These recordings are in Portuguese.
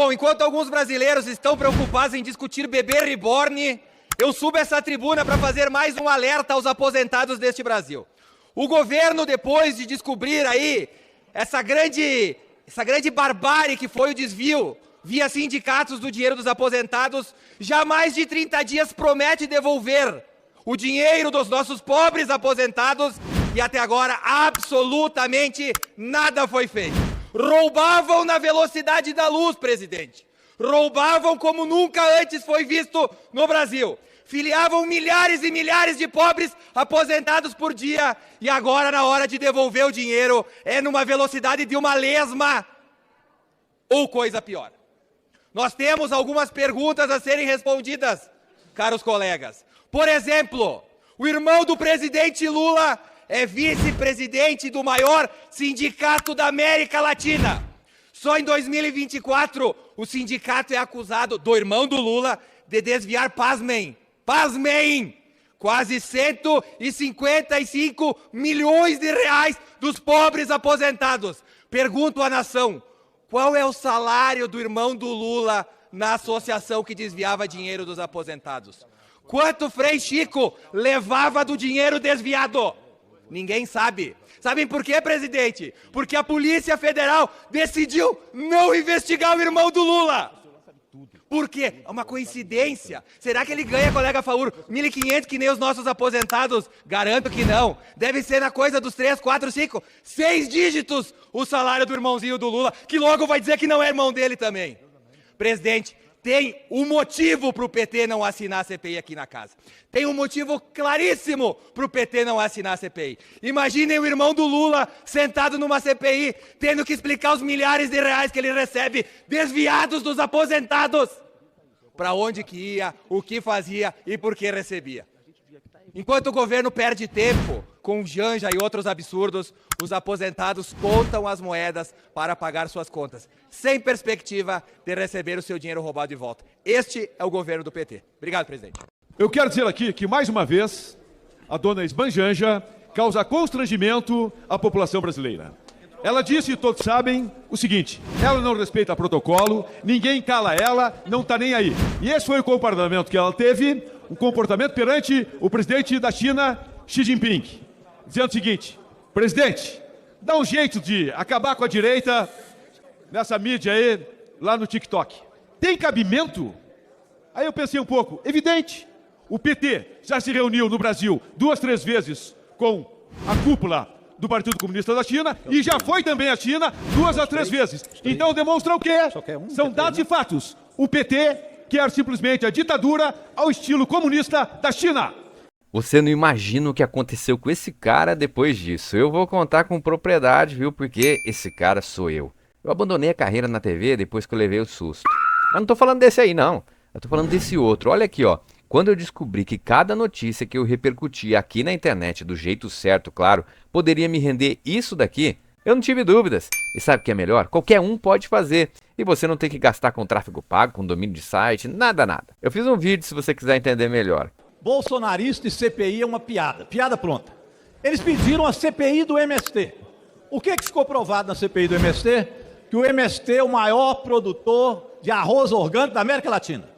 Bom, enquanto alguns brasileiros estão preocupados em discutir bebê reborn, eu subo essa tribuna para fazer mais um alerta aos aposentados deste Brasil. O governo, depois de descobrir aí essa grande barbárie que foi o desvio via sindicatos do dinheiro dos aposentados, já há mais de 30 dias promete devolver o dinheiro dos nossos pobres aposentados e até agora absolutamente nada foi feito. Roubavam na velocidade da luz, presidente. Roubavam como nunca antes foi visto no Brasil. Filiavam milhares e milhares de pobres aposentados por dia e agora, na hora de devolver o dinheiro, é numa velocidade de uma lesma ou coisa pior. Nós temos algumas perguntas a serem respondidas, caros colegas. Por exemplo, o irmão do presidente Lula é vice-presidente do maior sindicato da América Latina. Só em 2024, o sindicato é acusado, do irmão do Lula, de desviar, pasmem, quase 155 milhões de reais dos pobres aposentados. Pergunto à nação, qual é o salário do irmão do Lula na associação que desviava dinheiro dos aposentados? Quanto Frei Chico levava do dinheiro desviado? Ninguém sabe. Sabem por quê, presidente? Porque a Polícia Federal decidiu não investigar o irmão do Lula. Por quê? É uma coincidência. Será que ele ganha, colega Faur, 1.500 que nem os nossos aposentados? Garanto que não. Deve ser na coisa dos 3, 4, 5, 6 dígitos o salário do irmãozinho do Lula, que logo vai dizer que não é irmão dele também. Presidente, tem um motivo para o PT não assinar a CPI aqui na casa. Tem um motivo claríssimo para o PT não assinar a CPI. Imaginem o irmão do Lula sentado numa CPI, tendo que explicar os milhares de reais que ele recebe desviados dos aposentados. Para onde que ia, o que fazia e por que recebia. Enquanto o governo perde tempo com Janja e outros absurdos, os aposentados contam as moedas para pagar suas contas, sem perspectiva de receber o seu dinheiro roubado de volta. Este é o governo do PT. Obrigado, presidente. Eu quero dizer aqui que, mais uma vez, a dona Esbanjanja causa constrangimento à população brasileira. Ela disse, e todos sabem, o seguinte: ela não respeita protocolo, ninguém cala ela, não está nem aí. E esse foi o comportamento que ela teve, o comportamento perante o presidente da China, Xi Jinping, dizendo o seguinte: presidente, dá um jeito de acabar com a direita nessa mídia aí, lá no TikTok. Tem cabimento? Aí eu pensei um pouco, evidente, o PT já se reuniu no Brasil 2, 3 vezes com a cúpula do Partido Comunista da China e já foi também à China 2 a 3 vezes. Então demonstra o quê? São dados e fatos. O PT quer simplesmente a ditadura ao estilo comunista da China. Você não imagina o que aconteceu com esse cara depois disso. Eu vou contar com propriedade, viu? Porque esse cara sou eu. Eu abandonei a carreira na TV depois que eu levei o susto. Mas não tô falando desse aí, não. Eu tô falando desse outro. Olha aqui, ó. Quando eu descobri que cada notícia que eu repercutia aqui na internet, do jeito certo, claro, poderia me render isso daqui, eu não tive dúvidas. E sabe o que é melhor? Qualquer um pode fazer. E você não tem que gastar com tráfego pago, com domínio de site, nada. Eu fiz um vídeo se você quiser entender melhor. Bolsonarista e CPI é uma piada. Piada pronta. Eles pediram a CPI do MST. O que ficou provado na CPI do MST? Que o MST é o maior produtor de arroz orgânico da América Latina.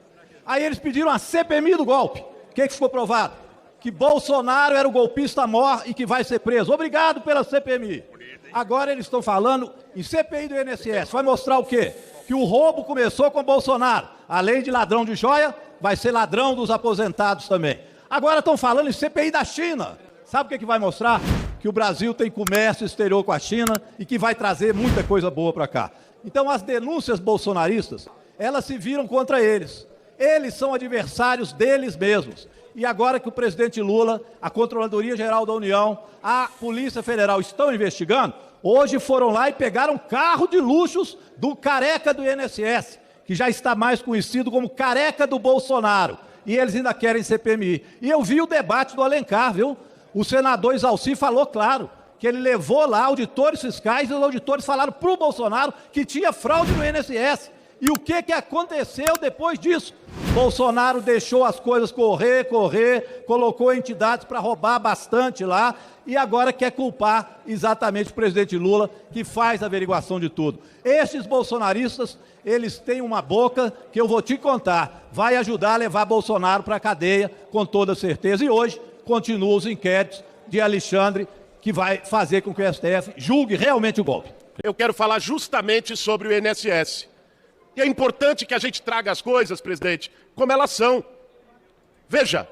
Aí eles pediram a CPMI do golpe. O que ficou provado? Que Bolsonaro era o golpista mor e que vai ser preso. Obrigado pela CPMI. Agora eles estão falando em CPI do INSS. Vai mostrar o quê? Que o roubo começou com Bolsonaro. Além de ladrão de joia, vai ser ladrão dos aposentados também. Agora estão falando em CPI da China. Sabe o que vai mostrar? Que o Brasil tem comércio exterior com a China e que vai trazer muita coisa boa para cá. Então as denúncias bolsonaristas, elas se viram contra eles. Eles são adversários deles mesmos. E agora que o presidente Lula, a Controladoria Geral da União, a Polícia Federal estão investigando, hoje foram lá e pegaram carro de luxos do careca do INSS, que já está mais conhecido como careca do Bolsonaro. E eles ainda querem CPMI. E eu vi o debate do Alencar, viu? O senador Isalci falou claro que ele levou lá auditores fiscais e os auditores falaram para o Bolsonaro que tinha fraude no INSS. E o que aconteceu depois disso? Bolsonaro deixou as coisas correr, colocou entidades para roubar bastante lá e agora quer culpar exatamente o presidente Lula, que faz a averiguação de tudo. Esses bolsonaristas, eles têm uma boca que eu vou te contar, vai ajudar a levar Bolsonaro para a cadeia, com toda certeza. E hoje continuam os inquéritos de Alexandre, que vai fazer com que o STF julgue realmente o golpe. Eu quero falar justamente sobre o INSS. E é importante que a gente traga as coisas, presidente, como elas são. Veja,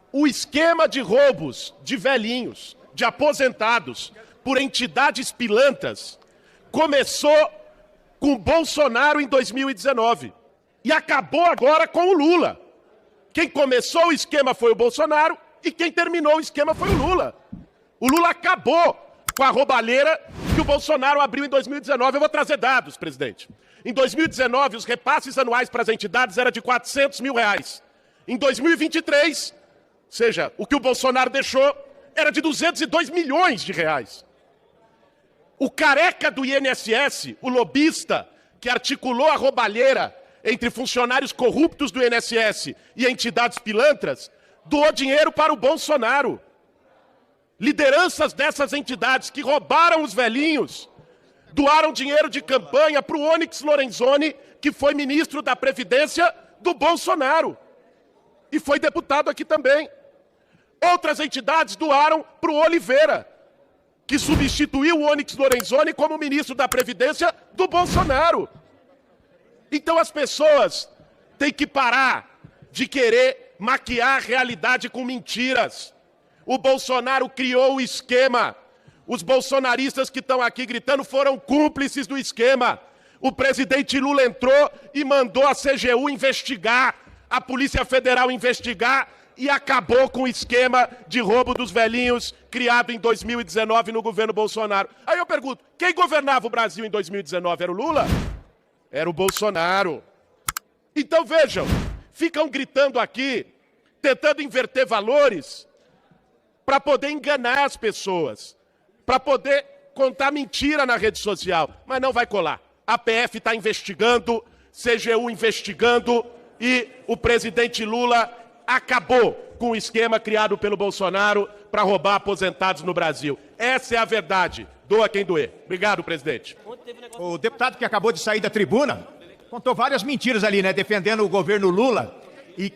o esquema de roubos de velhinhos, de aposentados, por entidades pilantras, começou com Bolsonaro em 2019 e acabou agora com o Lula. Quem começou o esquema foi o Bolsonaro e quem terminou o esquema foi o Lula. O Lula acabou com a roubalheira que o Bolsonaro abriu em 2019. Eu vou trazer dados, presidente. Em 2019, os repasses anuais para as entidades eram de R$400 mil. Em 2023, ou seja, o que o Bolsonaro deixou era de R$202 milhões. O careca do INSS, o lobista que articulou a roubalheira entre funcionários corruptos do INSS e entidades pilantras, doou dinheiro para o Bolsonaro. Lideranças dessas entidades que roubaram os velhinhos doaram dinheiro de campanha para o Onyx Lorenzoni, que foi ministro da Previdência do Bolsonaro e foi deputado aqui também. Outras entidades doaram para o Oliveira, que substituiu o Onyx Lorenzoni como ministro da Previdência do Bolsonaro. Então as pessoas têm que parar de querer maquiar a realidade com mentiras. O Bolsonaro criou o esquema. Os bolsonaristas que estão aqui gritando foram cúmplices do esquema. O presidente Lula entrou e mandou a CGU investigar, a Polícia Federal investigar e acabou com o esquema de roubo dos velhinhos criado em 2019 no governo Bolsonaro. Aí eu pergunto, quem governava o Brasil em 2019? Era o Lula? Era o Bolsonaro. Então vejam, ficam gritando aqui, tentando inverter valores para poder enganar as pessoas, para poder contar mentira na rede social, mas não vai colar. A PF está investigando, CGU investigando e o presidente Lula acabou com o esquema criado pelo Bolsonaro para roubar aposentados no Brasil. Essa é a verdade. Doa quem doer. Obrigado, presidente. O deputado que acabou de sair da tribuna contou várias mentiras ali, né, defendendo o governo Lula. E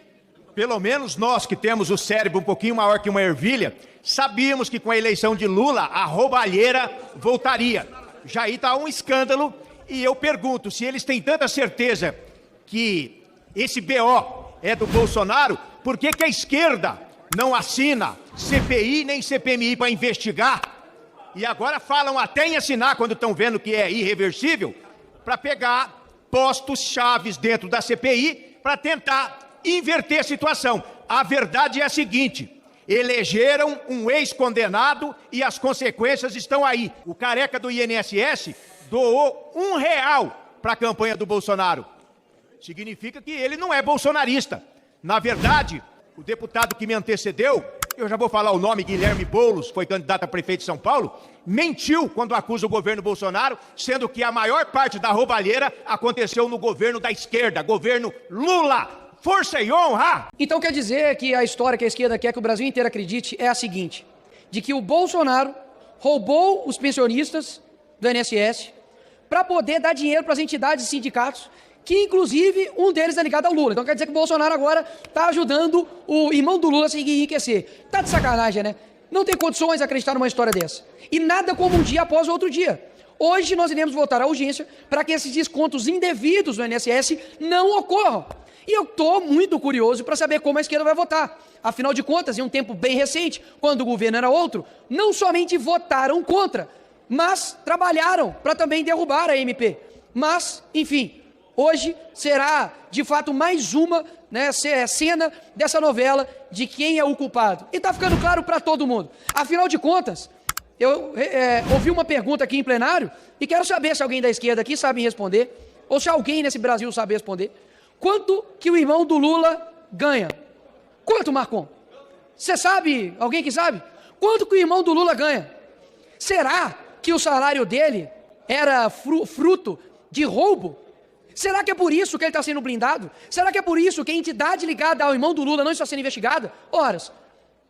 pelo menos nós que temos o cérebro um pouquinho maior que uma ervilha, sabíamos que com a eleição de Lula a roubalheira voltaria. Já aí está um escândalo e eu pergunto, se eles têm tanta certeza que esse BO é do Bolsonaro, por que a esquerda não assina CPI nem CPMI para investigar? E agora falam até em assinar, quando estão vendo que é irreversível, para pegar postos chaves dentro da CPI para tentar inverter a situação. A verdade é a seguinte: elegeram um ex-condenado e as consequências estão aí. O careca do INSS doou R$1 para a campanha do Bolsonaro. Significa que ele não é bolsonarista. Na verdade, o deputado que me antecedeu, eu já vou falar o nome, Guilherme Boulos, foi candidato a prefeito de São Paulo, mentiu quando acusa o governo Bolsonaro, sendo que a maior parte da roubalheira aconteceu no governo da esquerda, governo Lula. Força e honra! Então quer dizer que a história que a esquerda quer que o Brasil inteiro acredite é a seguinte, de que o Bolsonaro roubou os pensionistas do INSS para poder dar dinheiro para as entidades e sindicatos, que inclusive um deles é ligado ao Lula. Então quer dizer que o Bolsonaro agora está ajudando o irmão do Lula a se enriquecer. Tá de sacanagem, né? Não tem condições de acreditar numa história dessa. E nada como um dia após o outro dia. Hoje nós iremos votar a urgência para que esses descontos indevidos do INSS não ocorram. E eu estou muito curioso para saber como a esquerda vai votar. Afinal de contas, em um tempo bem recente, quando o governo era outro, não somente votaram contra, mas trabalharam para também derrubar a MP. Mas, enfim, hoje será, de fato, mais uma, né, cena dessa novela de quem é o culpado. E está ficando claro para todo mundo. Afinal de contas, eu ouvi uma pergunta aqui em plenário e quero saber se alguém da esquerda aqui sabe responder, ou se alguém nesse Brasil sabe responder. Quanto que o irmão do Lula ganha? Quanto, Marcon? Você sabe? Alguém que sabe? Quanto que o irmão do Lula ganha? Será que o salário dele era fruto de roubo? Será que é por isso que ele está sendo blindado? Será que é por isso que a entidade ligada ao irmão do Lula não está sendo investigada? Ora,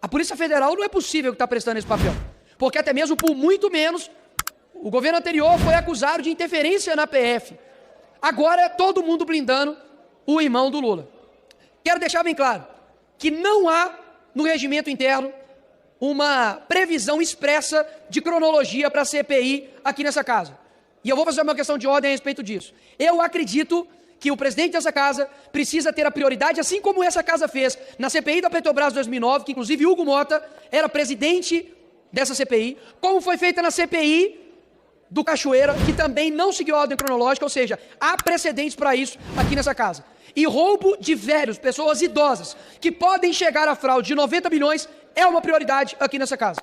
a Polícia Federal não é possível que está prestando esse papel. Porque até mesmo por muito menos, o governo anterior foi acusado de interferência na PF. Agora é todo mundo blindando o irmão do Lula. Quero deixar bem claro que não há no regimento interno uma previsão expressa de cronologia para a CPI aqui nessa casa. E eu vou fazer uma questão de ordem a respeito disso. Eu acredito que o presidente dessa casa precisa ter a prioridade, assim como essa casa fez na CPI da Petrobras 2009, que inclusive Hugo Mota era presidente dessa CPI, como foi feita na CPI do Cachoeira, que também não seguiu a ordem cronológica, ou seja, há precedentes para isso aqui nessa casa. E roubo de velhos, pessoas idosas, que podem chegar à fraude de 90 bilhões, é uma prioridade aqui nessa casa.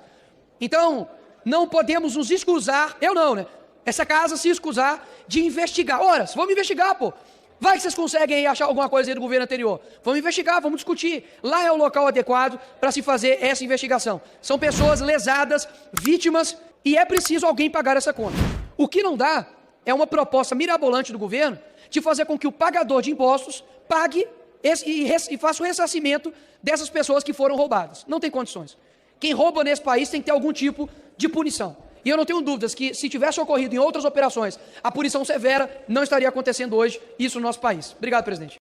Então, não podemos nos excusar, eu não, né? Essa casa se excusar de investigar. Ora, vamos investigar, pô. Vai que vocês conseguem aí achar alguma coisa aí do governo anterior. Vamos investigar, vamos discutir. Lá é o local adequado para se fazer essa investigação. São pessoas lesadas, vítimas, e é preciso alguém pagar essa conta. O que não dá é uma proposta mirabolante do governo de fazer com que o pagador de impostos pague e faça o ressarcimento dessas pessoas que foram roubadas. Não tem condições. Quem rouba nesse país tem que ter algum tipo de punição. E eu não tenho dúvidas que, se tivesse ocorrido em outras operações, a punição severa não estaria acontecendo hoje, isso no nosso país. Obrigado, presidente.